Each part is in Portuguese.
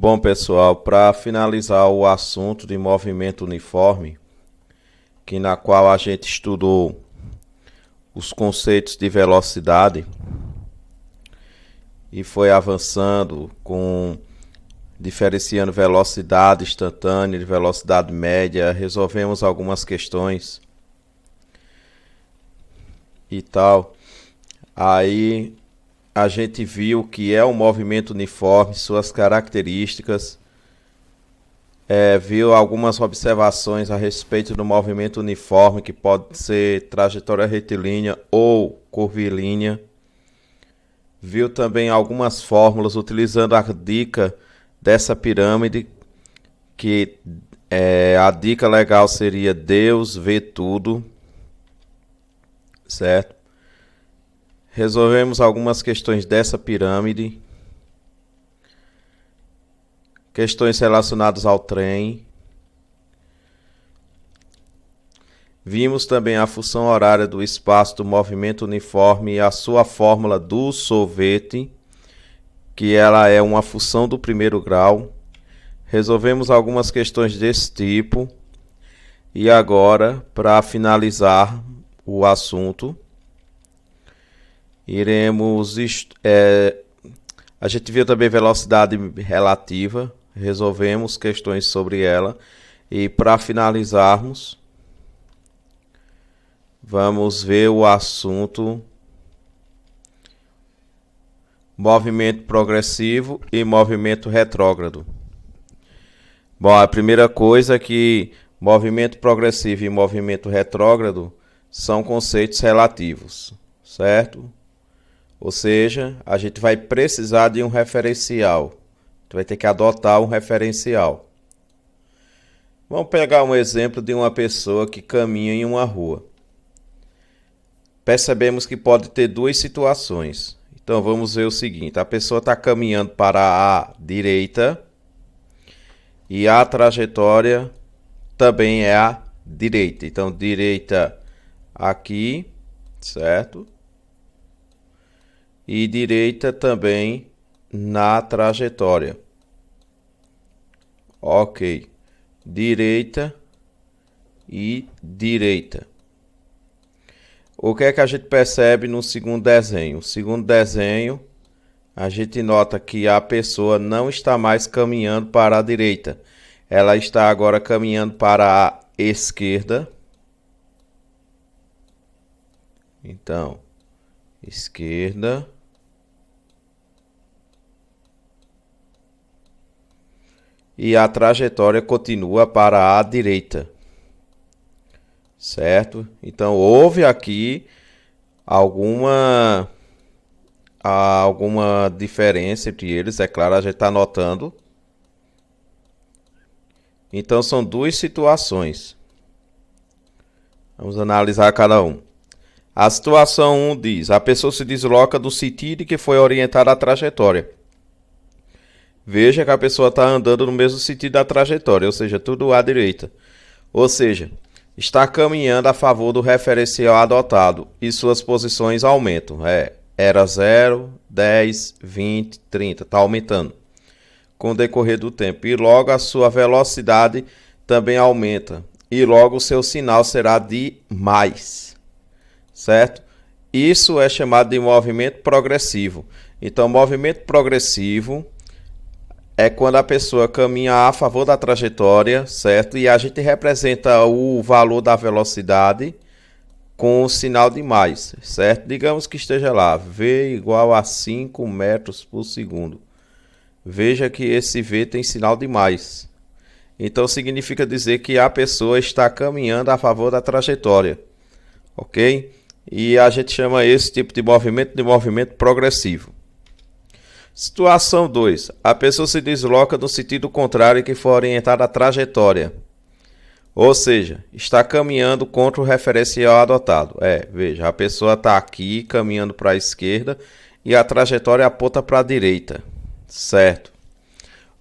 Bom, pessoal, para finalizar o assunto de movimento uniforme, na qual a gente estudou os conceitos de velocidade e foi avançando diferenciando velocidade instantânea e velocidade média, resolvemos algumas questões e tal. Aí a gente viu o que é o movimento uniforme, suas características, viu algumas observações a respeito do movimento uniforme, que pode ser trajetória retilínea ou curvilínea. Viu também algumas fórmulas utilizando a dica dessa pirâmide, que a dica legal seria Deus vê tudo, certo? Resolvemos algumas questões dessa pirâmide, questões relacionadas ao trem. Vimos também a função horária do espaço do movimento uniforme e a sua fórmula do sorvete, que ela é uma função do primeiro grau. Resolvemos algumas questões desse tipo. E agora, para finalizar o assunto, a gente viu também velocidade relativa, resolvemos questões sobre ela. E para finalizarmos, vamos ver o assunto movimento progressivo e movimento retrógrado. Bom, a primeira coisa é que movimento progressivo e movimento retrógrado são conceitos relativos, certo? Ou seja, a gente vai precisar de um referencial. A gente vai ter que adotar um referencial. Vamos pegar um exemplo de uma pessoa que caminha em uma rua. Percebemos que pode ter duas situações. Então vamos ver o seguinte: a pessoa está caminhando para a direita e a trajetória também é a direita. Então direita aqui, certo? E direita também na trajetória. Ok. Direita e direita. O que é que a gente percebe no segundo desenho? O segundo desenho, a gente nota que a pessoa não está mais caminhando para a direita. Ela está agora caminhando para a esquerda. Então, esquerda. E a trajetória continua para a direita. Certo? Então houve aqui alguma diferença entre eles, é claro, a gente está notando. Então são duas situações. Vamos analisar cada um. A situação 1 diz: a pessoa se desloca do sentido que foi orientada a trajetória. Veja que a pessoa está andando no mesmo sentido da trajetória, ou seja, tudo à direita. Ou seja, está caminhando a favor do referencial adotado e suas posições aumentam. Era 0, 10, 20, 30. Está aumentando com o decorrer do tempo. E logo a sua velocidade também aumenta. E logo o seu sinal será de mais. Certo? Isso é chamado de movimento progressivo. Então, movimento progressivo é quando a pessoa caminha a favor da trajetória, certo? E a gente representa o valor da velocidade com o sinal de mais, certo? Digamos que esteja lá, V igual a 5 metros por segundo. Veja que esse V tem sinal de mais. Então significa dizer que a pessoa está caminhando a favor da trajetória, ok? E a gente chama esse tipo de movimento progressivo. Situação 2. A pessoa se desloca no sentido contrário que foi orientada a trajetória. Ou seja, está caminhando contra o referencial adotado. Veja, a pessoa está aqui caminhando para a esquerda e a trajetória aponta para a direita. Certo?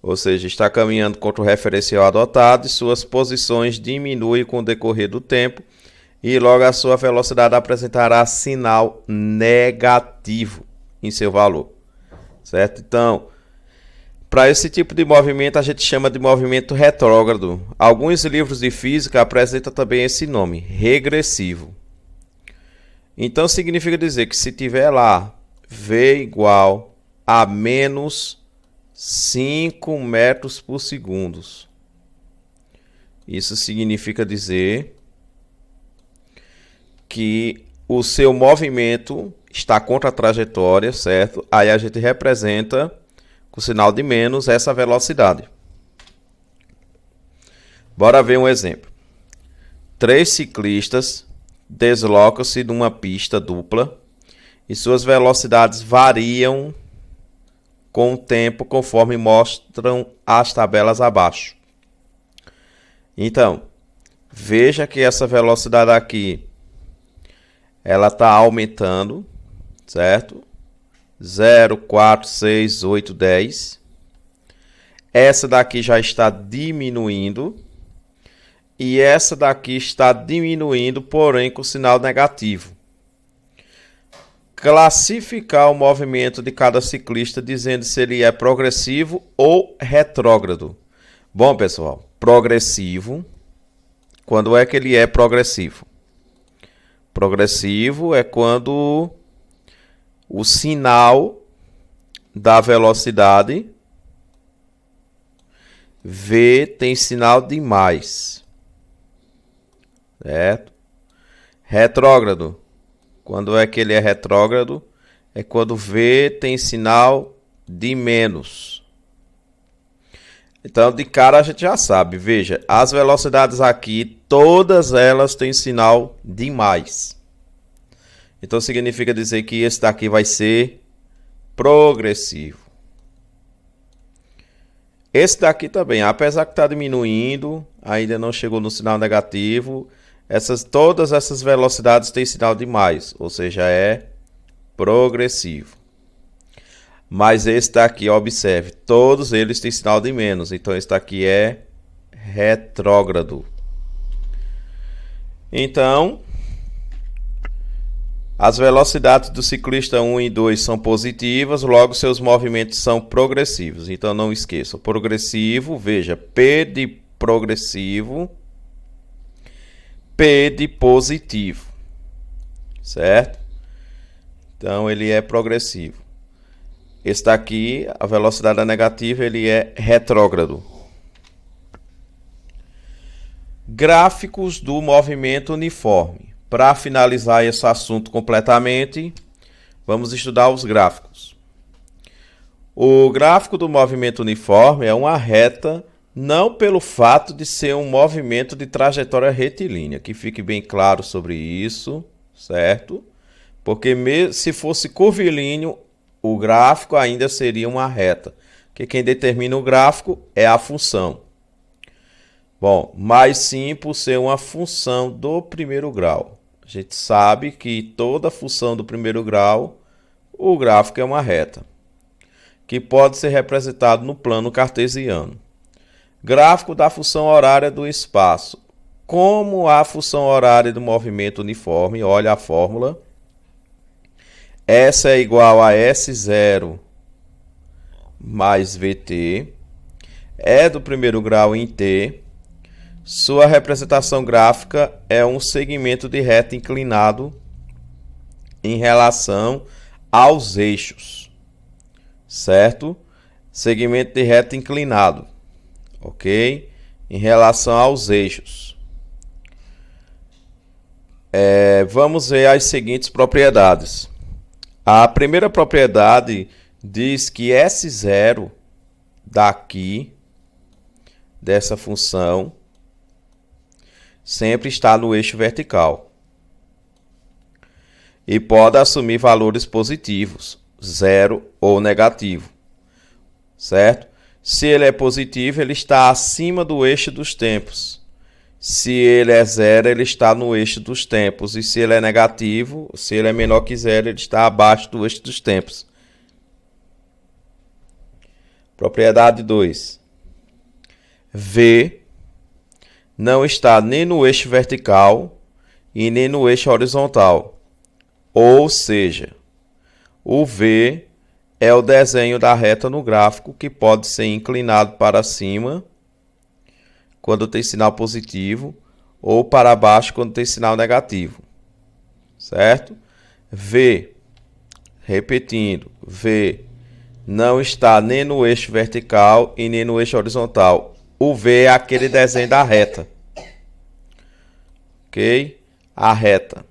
Ou seja, está caminhando contra o referencial adotado e suas posições diminuem com o decorrer do tempo e logo a sua velocidade apresentará sinal negativo em seu valor. Certo? Então, Para esse tipo de movimento a gente chama de movimento retrógrado. Alguns livros de física apresentam também esse nome, regressivo. Então significa dizer que se tiver lá V igual a menos 5 metros por segundo, isso significa dizer que o seu movimento está contra a trajetória, certo? Aí a gente representa com o sinal de menos essa velocidade. Bora ver um exemplo. 3 ciclistas deslocam-se numa pista dupla e suas velocidades variam com o tempo conforme mostram as tabelas abaixo. Então, veja que essa velocidade aqui ela está aumentando, certo? 0, 4, 6, 8, 10. Essa daqui já está diminuindo. E essa daqui está diminuindo, porém com sinal negativo. Classificar o movimento de cada ciclista dizendo se ele é progressivo ou retrógrado. Bom, pessoal, progressivo. Quando é que ele é progressivo? Progressivo é quando o sinal da velocidade V tem sinal de mais. Certo? Retrógrado. Quando é que ele é retrógrado? É quando V tem sinal de menos. Então, de cara a gente já sabe. Veja, as velocidades aqui, todas elas têm sinal de mais. Então, significa dizer que esse daqui vai ser progressivo. Esse daqui também, apesar que está diminuindo, ainda não chegou no sinal negativo. Todas essas velocidades têm sinal de mais, ou seja, é progressivo. Mas esse daqui, observe, todos eles têm sinal de menos, então esse daqui é retrógrado. Então, as velocidades do ciclista 1 e 2 são positivas, logo seus movimentos são progressivos. Então não esqueça, progressivo, veja, P de progressivo, P de positivo, certo? Então ele é progressivo. Esse daqui, a velocidade é negativa, ele é retrógrado. Gráficos do movimento uniforme. Para finalizar esse assunto completamente, vamos estudar os gráficos. O gráfico do movimento uniforme é uma reta, não pelo fato de ser um movimento de trajetória retilínea, que fique bem claro sobre isso, certo? Porque se fosse curvilíneo, o gráfico ainda seria uma reta, porque quem determina o gráfico é a função. Bom, mas sim por ser uma função do primeiro grau. A gente sabe que toda função do primeiro grau, o gráfico é uma reta, que pode ser representado no plano cartesiano. Gráfico da função horária do espaço. Como a função horária do movimento uniforme, olha a fórmula. S é igual a S0 mais VT. É do primeiro grau em T. Sua representação gráfica é um segmento de reta inclinado em relação aos eixos, certo? Segmento de reta inclinado, ok? Em relação aos eixos. Vamos ver as seguintes propriedades. A primeira propriedade diz que S0 daqui, dessa função, sempre está no eixo vertical e pode assumir valores positivos, 0 ou negativo, certo? Se ele é positivo, ele está acima do eixo dos tempos. Se ele é 0, ele está no eixo dos tempos. E se ele é negativo, se ele é menor que 0, ele está abaixo do eixo dos tempos. Propriedade 2. V não está nem no eixo vertical e nem no eixo horizontal. Ou seja, o V é o desenho da reta no gráfico, que pode ser inclinado para cima quando tem sinal positivo ou para baixo quando tem sinal negativo, certo? V, repetindo, V não está nem no eixo vertical e nem no eixo horizontal. O V é aquele desenho da reta, ok? A reta.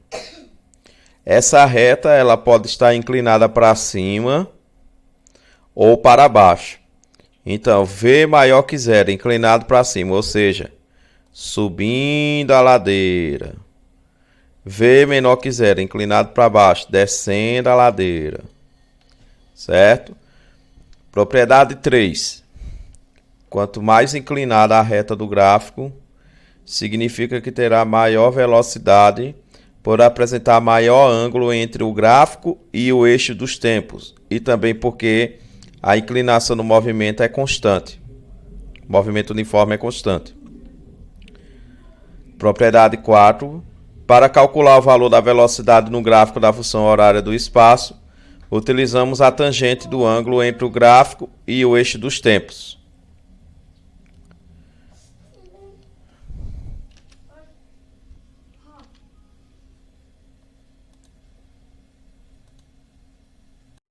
Essa reta ela pode estar inclinada para cima ou para baixo. Então, V maior que zero, inclinado para cima, ou seja, subindo a ladeira. V menor que zero, inclinado para baixo, descendo a ladeira. Certo? Propriedade 3. Quanto mais inclinada a reta do gráfico, significa que terá maior velocidade por apresentar maior ângulo entre o gráfico e o eixo dos tempos, e também porque a inclinação no movimento é constante. O movimento uniforme é constante. Propriedade 4. Para calcular o valor da velocidade no gráfico da função horária do espaço, utilizamos a tangente do ângulo entre o gráfico e o eixo dos tempos.